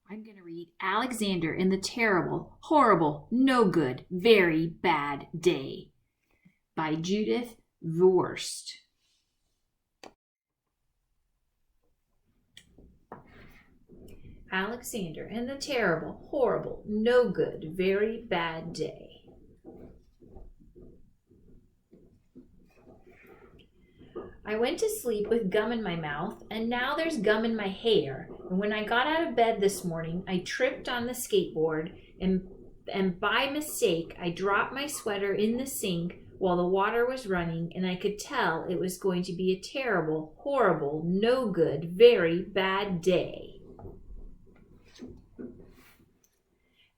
I'm going to read Alexander and the Terrible, Horrible, No Good, Very Bad Day by Judith Viorst. Alexander and the Terrible, Horrible, No Good, Very Bad Day. I went to sleep with gum in my mouth, and now there's gum in my hair. And when I got out of bed this morning, I tripped on the skateboard, and by mistake, I dropped my sweater in the sink while the water was running, and I could tell it was going to be a terrible, horrible, no good, very bad day.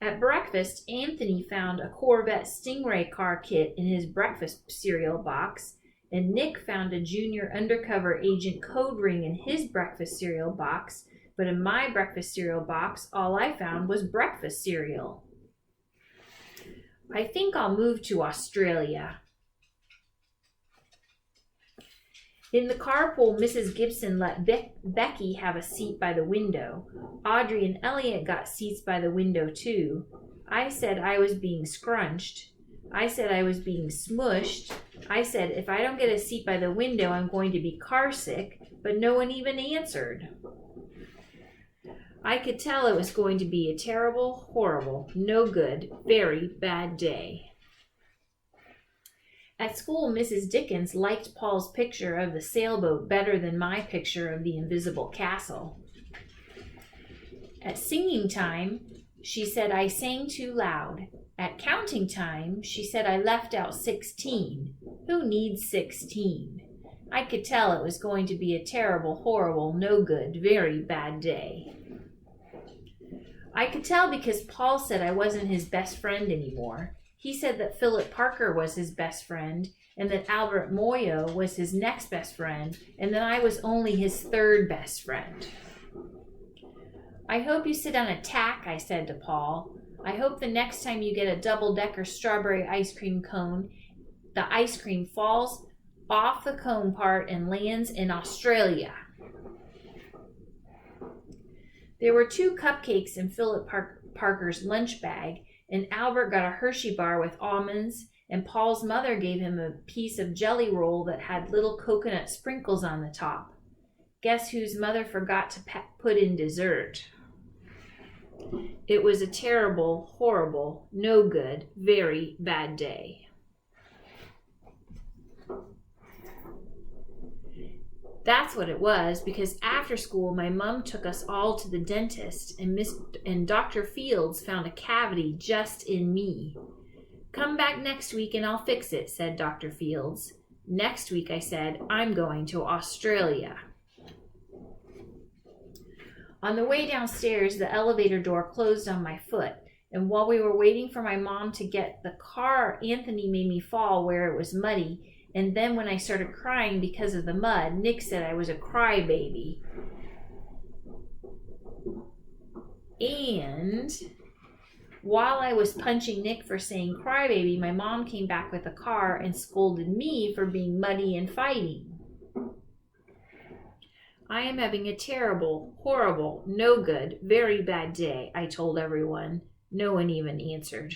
At breakfast, Anthony found a Corvette Stingray car kit in his breakfast cereal box, and Nick found a junior undercover agent code ring in his breakfast cereal box, but in my breakfast cereal box, all I found was breakfast cereal. I think I'll move to Australia. In the carpool, Mrs. Gibson let Becky have a seat by the window. Audrey and Elliot got seats by the window too. I said I was being scrunched. I said I was being smushed. I said if I don't get a seat by the window, I'm going to be car sick, but no one even answered. I could tell it was going to be a terrible, horrible, no good, very bad day. At school, Mrs. Dickens liked Paul's picture of the sailboat better than my picture of the invisible castle. At singing time, she said I sang too loud. At counting time, she said I left out 16. Who needs 16? I could tell it was going to be a terrible, horrible, no good, very bad day. I could tell because Paul said I wasn't his best friend anymore. He said that Philip Parker was his best friend, and that Albert Moyo was his next best friend, and that I was only his third best friend. I hope you sit on a tack, I said to Paul. I hope the next time you get a double-decker strawberry ice cream cone, the ice cream falls off the cone part and lands in Australia. There were 2 cupcakes in Philip Parker's lunch bag, and Albert got a Hershey bar with almonds, and Paul's mother gave him a piece of jelly roll that had little coconut sprinkles on the top. Guess whose mother forgot to put in dessert? It was a terrible, horrible, no good, very bad day. That's what it was, because after school, my mom took us all to the dentist, and Dr. Fields found a cavity just in me. Come back next week and I'll fix it, said Dr. Fields. Next week, I said, I'm going to Australia. On the way downstairs, the elevator door closed on my foot, and while we were waiting for my mom to get the car, Anthony made me fall where it was muddy, and then when I started crying because of the mud, Nick said I was a crybaby. And while I was punching Nick for saying crybaby, my mom came back with a car and scolded me for being muddy and fighting. I am having a terrible, horrible, no good, very bad day, I told everyone. No one even answered.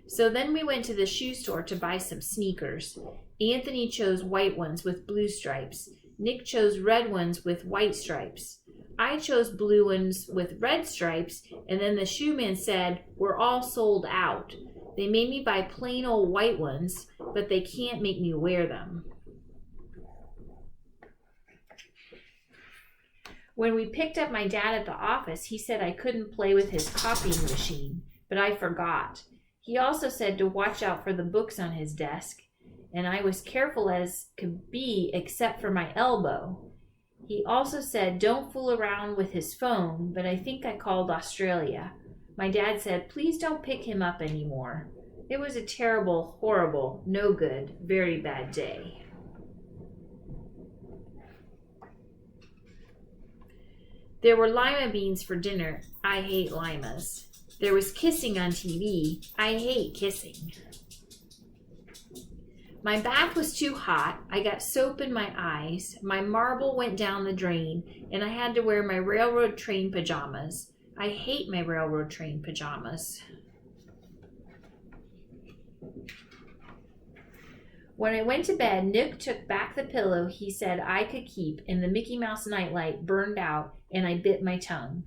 So then we went to the shoe store to buy some sneakers. Anthony chose white ones with blue stripes. Nick chose red ones with white stripes. I chose blue ones with red stripes, and then the shoe man said, we're all sold out. They made me buy plain old white ones, but they can't make me wear them. When we picked up my dad at the office, he said I couldn't play with his copying machine, but I forgot. He also said to watch out for the books on his desk, and I was careful as could be except for my elbow. He also said don't fool around with his phone, but I think I called Australia. My dad said please don't pick him up anymore. It was a terrible, horrible, no good, very bad day. There were lima beans for dinner. I hate limas. There was kissing on TV. I hate kissing. My bath was too hot. I got soap in my eyes. My marble went down the drain, and I had to wear my railroad train pajamas. I hate my railroad train pajamas. When I went to bed, Nook took back the pillow he said I could keep, and the Mickey Mouse nightlight burned out, and I bit my tongue.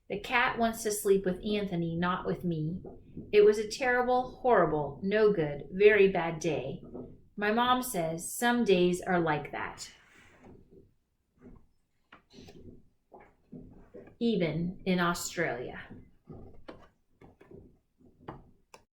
The cat wants to sleep with Anthony, not with me. It was a terrible, horrible, no good, very bad day. My mom says some days are like that. Even in Australia.